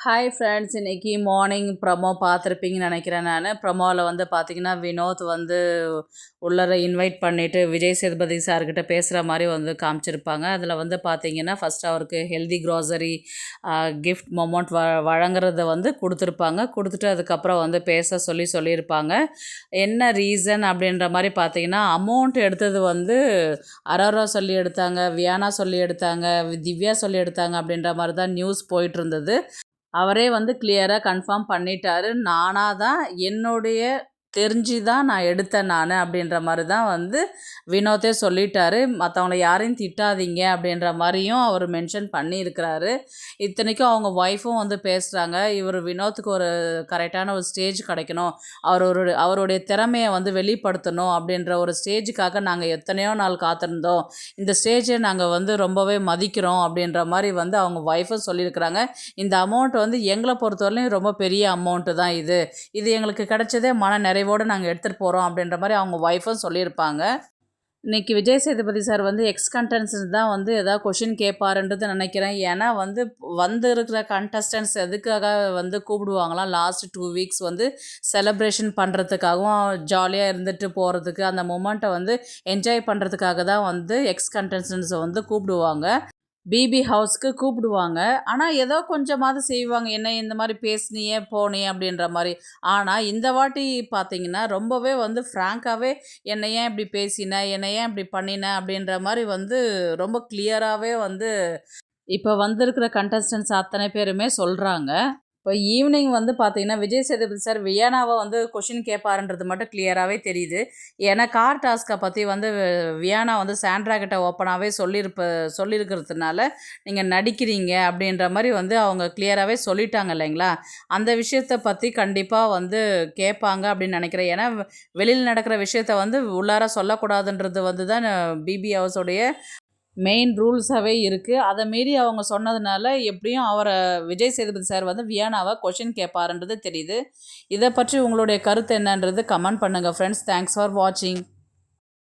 Hi friends, இன்னைக்கு morning promo பார்த்துருப்பீங்கன்னு நினைக்கிறேன். ப்ரமோவில் வந்து பார்த்தீங்கன்னா வினோத் வந்து உள்ளர இன்வைட் பண்ணிவிட்டு விஜய் சேதுபதி சார்கிட்ட பேசுகிற மாதிரி வந்து காமிச்சிருப்பாங்க. அதில் வந்து பார்த்தீங்கன்னா ஃபஸ்ட் அவருக்கு ஹெல்தி க்ராசரி கிஃப்ட் மொமெண்ட் வழங்குறத வந்து கொடுத்துருப்பாங்க. கொடுத்துட்டு அதுக்கப்புறம் வந்து பேச சொல்லியிருப்பாங்க. என்ன ரீசன் அப்படின்ற மாதிரி பார்த்தீங்கன்னா, அமௌண்ட் எடுத்தது வந்து அரோரா சொல்லி எடுத்தாங்க, வியானா சொல்லி எடுத்தாங்க, திவ்யா சொல்லி எடுத்தாங்க அப்படின்ற மாதிரி தான் நியூஸ் போயிட்டு இருந்தது. அவரே வந்து கிளியராக கன்ஃபார்ம் பண்ணிட்டாரு. நானா தான் என்னுடைய தெரிஞ்சு தான் நான் எடுத்தேன் அப்படின்ற மாதிரி தான் வந்து வினோத்தே சொல்லிட்டாரு. மற்றவங்கள யாரையும் திட்டாதீங்க அப்படின்ற மாதிரியும் அவர் மென்ஷன் பண்ணியிருக்கிறாரு. இத்தனைக்கும் அவங்க ஒய்ஃபும் வந்து பேசுகிறாங்க, இவர் வினோத்துக்கு ஒரு கரெக்டான ஒரு ஸ்டேஜ் கிடைக்கணும், அவருடைய திறமையை வந்து வெளிப்படுத்தணும் அப்படின்ற ஒரு ஸ்டேஜுக்காக நாங்கள் எத்தனையோ நாள் காத்திருந்தோம், இந்த ஸ்டேஜை நாங்கள் வந்து ரொம்பவே மதிக்கிறோம் அப்படின்ற மாதிரி வந்து அவங்க ஒய்ஃபும் சொல்லியிருக்கிறாங்க. இந்த அமௌண்ட் வந்து எங்களை பொறுத்தவரையிலும் ரொம்ப பெரிய அமௌண்ட்டு தான். இது எங்களுக்கு கிடைச்சதே மன நிறைவோடு நாங்கள் எடுத்துகிட்டு போகிறோம் அப்படின்ற மாதிரி அவங்க ஒய்ஃபும் சொல்லியிருப்பாங்க. இன்றைக்கி விஜய் சேதுபதி சார் வந்து எக்ஸ் கண்டஸ்டன்ஸ் தான் வந்து எதாவது கொஷின் கேட்பாருன்றது நினைக்கிறேன். ஏன்னா வந்து இருக்கிற கண்டஸ்டன்ஸ் எதுக்காக வந்து கூப்பிடுவாங்களாம், லாஸ்ட் 2 வீக்ஸ் வந்து செலப்ரேஷன் பண்ணுறதுக்காகவும் ஜாலியாக இருந்துட்டு போகிறதுக்கு, அந்த மொமெண்ட்டை வந்து என்ஜாய் பண்ணுறதுக்காக தான் வந்து எக்ஸ் கண்டஸ்டன்ஸை வந்து கூப்பிடுவாங்க, பிபி ஹவுஸ்க்கு கூப்பிடுவாங்க. ஆனால் ஏதோ கொஞ்சமாவது செய்வாங்க, என்ன இந்த மாதிரி பேசுனியே போனியே அப்படின்ற மாதிரி. ஆனால் இந்த வாட்டி பார்த்தீங்கன்னா ரொம்பவே வந்து ஃப்ராங்காகவே என்னை ஏன் இப்படி பேசின, என்னை ஏன் இப்படி பண்ணின அப்படின்ற மாதிரி வந்து ரொம்ப கிளியராகவே வந்து இப்போ வந்திருக்கிற கண்டஸ்டன்ஸ் அத்தனை பேருமே சொல்கிறாங்க. இப்போ ஈவினிங் வந்து பார்த்தீங்கன்னா விஜய் சேதுபதி சார் வியானாவை வந்து கொஷின் கேட்பாருன்றது மட்டும் கிளியராகவே தெரியுது. ஏன்னா கார் டாஸ்க்கை பற்றி வந்து வியானா வந்து சாண்ட்ரா கிட்ட ஓப்பனாகவே சொல்லியிருக்கிறதுனால நீங்கள் நடிக்கிறீங்க அப்படின்ற மாதிரி வந்து அவங்க கிளியராகவே சொல்லிட்டாங்க இல்லைங்களா. அந்த விஷயத்தை பற்றி கண்டிப்பாக வந்து கேட்பாங்க அப்படின்னு நினைக்கிறேன். ஏன்னா வெளியில் நடக்கிற விஷயத்த வந்து உள்ளார சொல்லக்கூடாதுன்றது வந்து தான் பிபி ஹவுஸோடைய மெயின் ரூல்ஸாகவே இருக்குது. அதை மீறி அவங்க சொன்னதுனால எப்படியும் விஜய் சேதுபதி சார் வந்து வியானாவை கொஷின் கேட்பாருன்றது தெரியுது. இதை பற்றி உங்களுடைய கருத்து என்னன்றது கமெண்ட் பண்ணுங்கள் ஃப்ரெண்ட்ஸ். தேங்க்ஸ் ஃபார் வாட்சிங்.